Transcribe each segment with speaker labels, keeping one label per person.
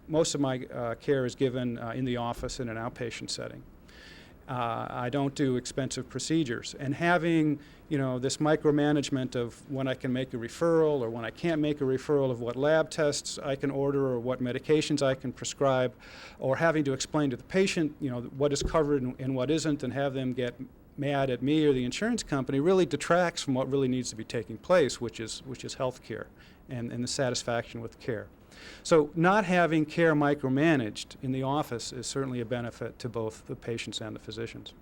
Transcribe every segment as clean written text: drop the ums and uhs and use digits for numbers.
Speaker 1: most of my care is given in the office in an outpatient setting. I don't do expensive procedures, and having this micromanagement of when I can make a referral or when I can't make a referral, of what lab tests I can order or what medications I can prescribe, or having to explain to the patient what is covered and what isn't, and have them get mad at me or the insurance company, really detracts from what really needs to be taking place, which is health care and the satisfaction with care. So not having care micromanaged in the office is certainly a benefit to both the patients and the physicians.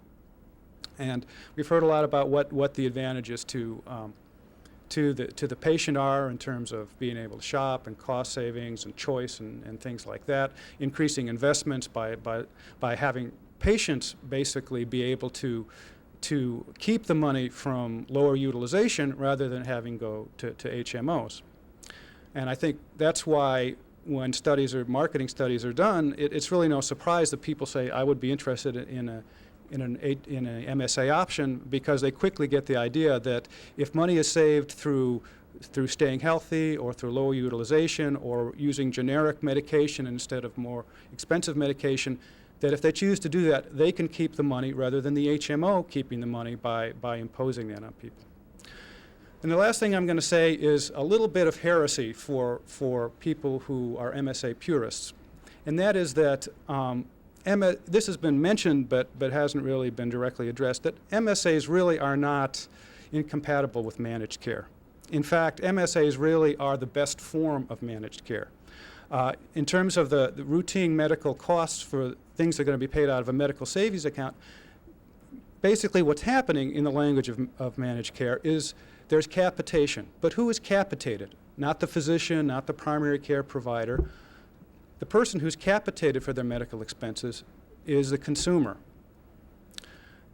Speaker 1: And we've heard a lot about what the advantages to the patient are in terms of being able to shop and cost savings and choice and things like that, increasing investments by having patients basically be able to keep the money from lower utilization rather than having go to HMOs. And I think that's why when marketing studies are done, it's really no surprise that people say, I would be interested in an MSA option, because they quickly get the idea that if money is saved through staying healthy or through lower utilization or using generic medication instead of more expensive medication, that if they choose to do that, they can keep the money rather than the HMO keeping the money by imposing that on people. And the last thing I'm going to say is a little bit of heresy for people who are MSA purists, and that is that this has been mentioned but hasn't really been directly addressed, that MSAs really are not incompatible with managed care. In fact, MSAs really are the best form of managed care. In terms of the routine medical costs for things that are going to be paid out of a medical savings account, basically what's happening in the language of managed care is there's capitation. But who is capitated? Not the physician, not the primary care provider. The person who's capitated for their medical expenses is the consumer.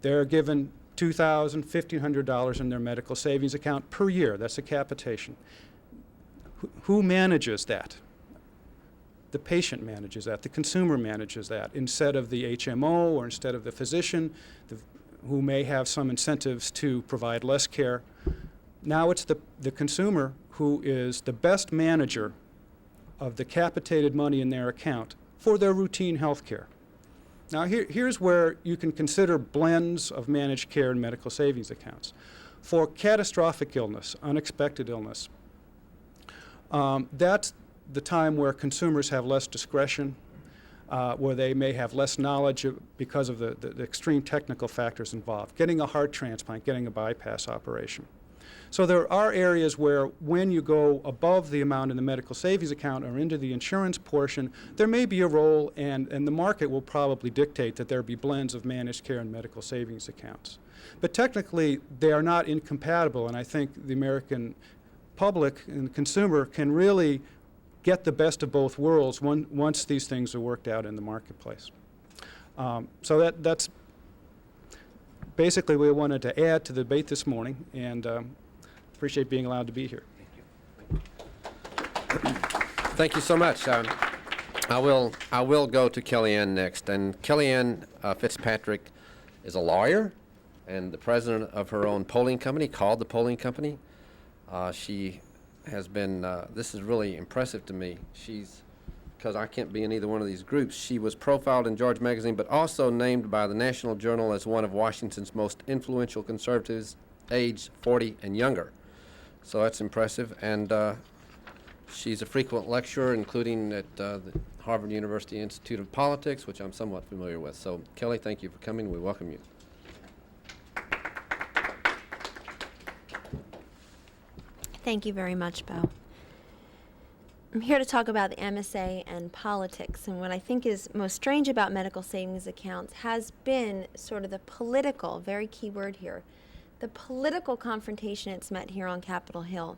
Speaker 1: They're given $2,000, $1,500 in their medical savings account per year. That's a capitation. Who manages that? The patient manages that. The consumer manages that instead of the HMO or instead of the physician, who may have some incentives to provide less care. Now it's the consumer who is the best manager of the capitated money in their account for their routine health care. Now here's where you can consider blends of managed care and medical savings accounts. For catastrophic illness, unexpected illness, that's the time where consumers have less discretion, where they may have less knowledge because of the extreme technical factors involved, getting a heart transplant, getting a bypass operation. So there are areas where when you go above the amount in the medical savings account or into the insurance portion, there may be a role, and the market will probably dictate that there be blends of managed care and medical savings accounts. But technically, they are not incompatible, and I think the American public and the consumer can really get the best of both worlds once these things are worked out in the marketplace. So that's basically what we wanted to add to the debate this morning, and appreciate being allowed to be here.
Speaker 2: Thank you so much. I will go to Kellyanne next, and Kellyanne Fitzpatrick is a lawyer and the president of her own polling company called the Polling Company. She has been, this is really impressive to me. Because I can't be in either one of these groups, she was profiled in George Magazine, but also named by the National Journal as one of Washington's most influential conservatives, age 40 and younger. So that's impressive. And she's a frequent lecturer, including at the Harvard University Institute of Politics, which I'm somewhat familiar with. So, Kelly, thank you for coming. We welcome you.
Speaker 3: Thank you very much, Bo. I'm here to talk about the MSA and politics, and what I think is most strange about medical savings accounts has been sort of the political, very key word here, the political confrontation it's met here on Capitol Hill.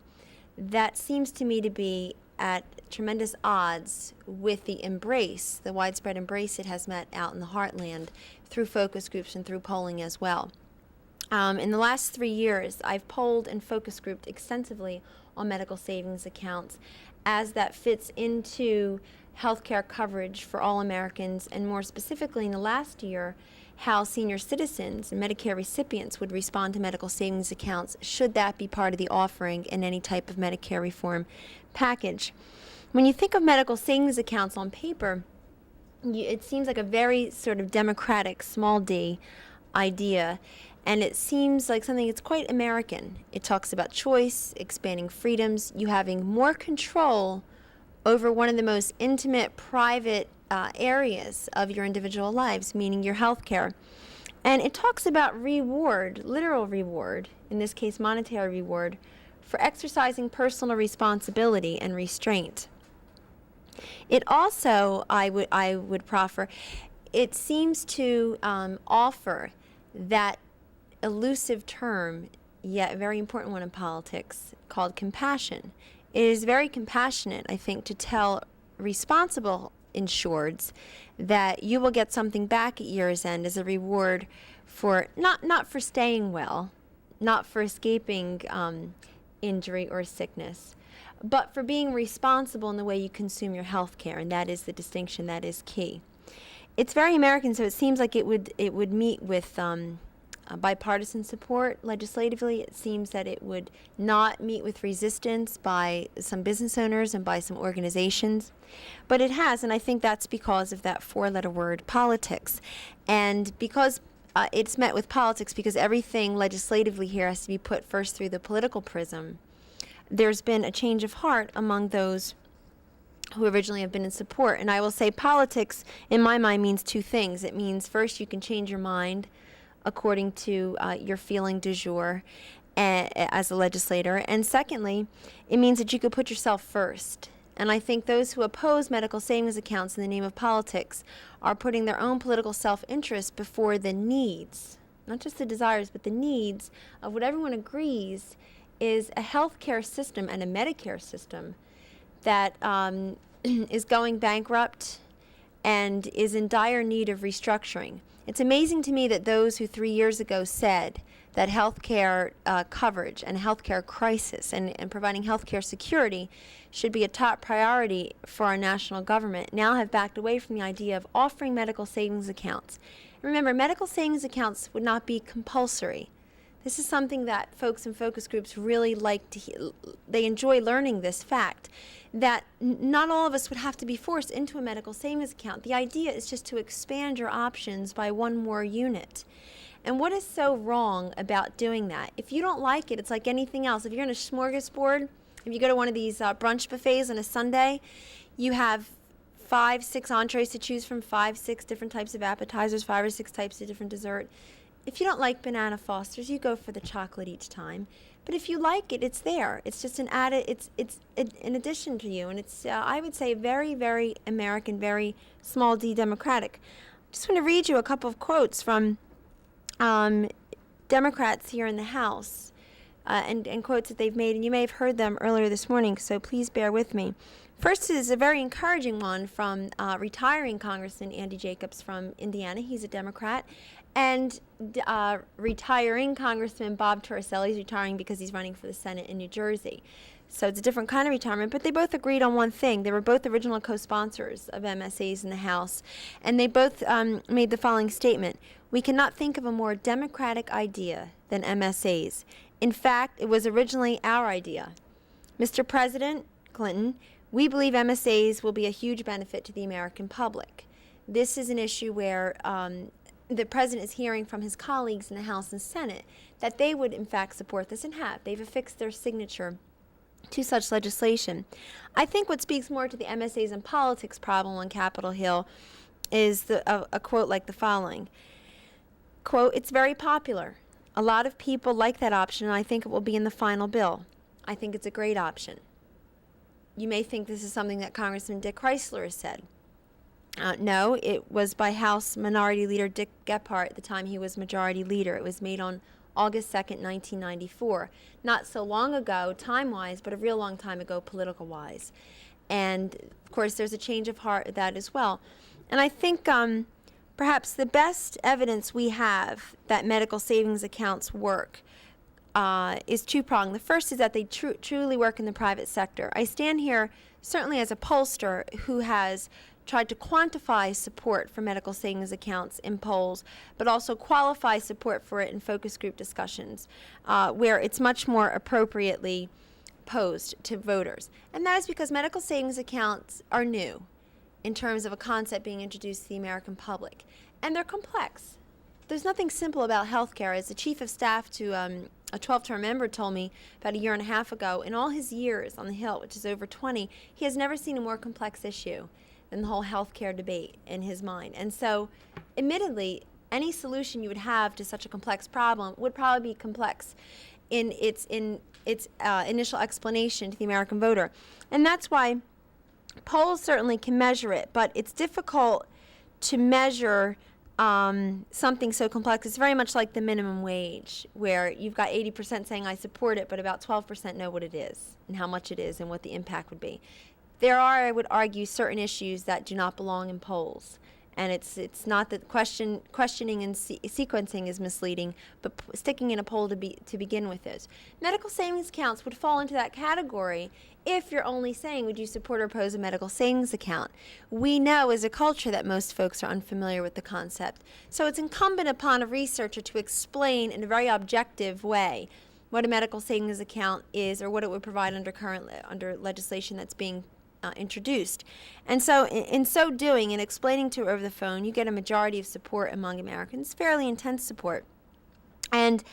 Speaker 3: That seems to me to be at tremendous odds with the embrace, the widespread embrace it has met out in the heartland through focus groups and through polling as well. In the last 3 years, I've polled and focus grouped extensively on medical savings accounts as that fits into healthcare coverage for all Americans, and more specifically in the last year, how senior citizens and Medicare recipients would respond to medical savings accounts should that be part of the offering in any type of Medicare reform package. When you think of medical savings accounts on paper, it seems like a very sort of democratic, small d idea, and it seems like something that's quite American. It talks about choice, expanding freedoms, you having more control over one of the most intimate, private areas of your individual lives, meaning your health care. And it talks about reward, literal reward, in this case monetary reward, for exercising personal responsibility and restraint. It also, I would proffer, it seems to offer that elusive term, yet a very important one in politics, called compassion. It is very compassionate, I think, to tell responsible insureds that you will get something back at year's end as a reward for not for staying well, not for escaping injury or sickness, but for being responsible in the way you consume your health care, and that is the distinction that is key. It's very American, so it seems like it would meet with bipartisan support legislatively. It seems that it would not meet with resistance by some business owners and by some organizations. But it has, and I think that's because of that four-letter word, politics. And because it's met with politics, because everything legislatively here has to be put first through the political prism, there's been a change of heart among those who originally have been in support. And I will say politics, in my mind, means two things. It means, first, you can change your mind according to your feeling du jour as a legislator. And secondly, it means that you could put yourself first. And I think those who oppose medical savings accounts in the name of politics are putting their own political self-interest before the needs, not just the desires, but the needs of what everyone agrees is a healthcare system and a Medicare system that is going bankrupt and is in dire need of restructuring. It's amazing to me that those who 3 years ago said that healthcare coverage and healthcare crisis and providing healthcare security should be a top priority for our national government now have backed away from the idea of offering medical savings accounts. Remember, medical savings accounts would not be compulsory. This is something that folks in focus groups really like to hear. They enjoy learning this fact, that not all of us would have to be forced into a medical savings account. The idea is just to expand your options by one more unit. And what is so wrong about doing that? If you don't like it, it's like anything else. If you're in a smorgasbord, if you go to one of these brunch buffets on a Sunday, you have 5, 6 entrees to choose from, 5, 6 different types of appetizers, 5 or 6 types of different dessert. If you don't like banana Fosters, you go for the chocolate each time. But if you like it, it's there. It's just an added. It's an addition to you, and it's I would say very, very American, very small d democratic. I just want to read you a couple of quotes from Democrats here in the House, and quotes that they've made, and you may have heard them earlier this morning. So please bear with me. First is a very encouraging one from retiring Congressman Andy Jacobs from Indiana. He's a Democrat. And retiring Congressman Bob Torricelli is retiring because he's running for the Senate in New Jersey. So it's a different kind of retirement, but they both agreed on one thing. They were both original co-sponsors of MSAs in the House, and they both made the following statement: "We cannot think of a more democratic idea than MSAs. In fact, it was originally our idea. Mr. President Clinton, we believe MSAs will be a huge benefit to the American public." This is an issue where the President is hearing from his colleagues in the House and Senate that they would in fact support this and have. They've affixed their signature to such legislation. I think what speaks more to the MSAs and politics problem on Capitol Hill is a quote like the following. Quote, "It's very popular. A lot of people like that option, and I think it will be in the final bill. I think it's a great option." You may think this is something that Congressman Dick Chrysler has said. No, it was by House Minority Leader Dick Gephardt at the time he was Majority Leader. It was made on August 2nd, 1994. Not so long ago, time-wise, but a real long time ago, political-wise. And, of course, there's a change of heart with that as well. And I think perhaps the best evidence we have that medical savings accounts work is two-pronged. The first is that they truly work in the private sector. I stand here certainly as a pollster who has tried to quantify support for medical savings accounts in polls, but also qualify support for it in focus group discussions, where it's much more appropriately posed to voters. And that is because medical savings accounts are new in terms of a concept being introduced to the American public. And they're complex. There's nothing simple about healthcare. As the chief of staff to a 12-term member told me about a year and a half ago, in all his years on the Hill, which is over 20, he has never seen a more complex issue than the whole healthcare debate in his mind. And so, admittedly, any solution you would have to such a complex problem would probably be complex in its initial explanation to the American voter. And that's why polls certainly can measure it, but it's difficult to measure something so complex. It's very much like the minimum wage, where you've got 80% saying I support it, but about 12% know what it is and how much it is and what the impact would be. There are, I would argue, certain issues that do not belong in polls. And it's not that questioning and sequencing is misleading, but sticking in a poll to begin with is. Medical savings accounts would fall into that category if you're only saying, would you support or oppose a medical savings account? We know as a culture that most folks are unfamiliar with the concept. So it's incumbent upon a researcher to explain in a very objective way what a medical savings account is or what it would provide under legislation that's being introduced. And so in so doing and explaining to her over the phone, you get a majority of support among Americans, fairly intense support. And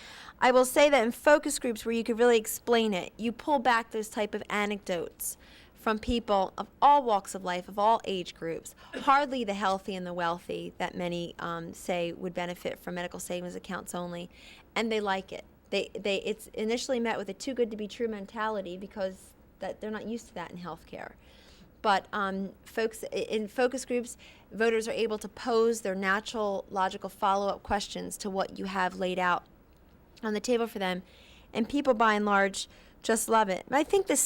Speaker 3: I will say that in focus groups where you could really explain it, you pull back those type of anecdotes from people of all walks of life, of all age groups, hardly the healthy and the wealthy that many say would benefit from medical savings accounts only, and they like it. It's initially met with a too good to be true mentality because that they're not used to that in healthcare. But folks in focus groups, voters are able to pose their natural, logical follow-up questions to what you have laid out on the table for them, and people by and large just love it. But I think the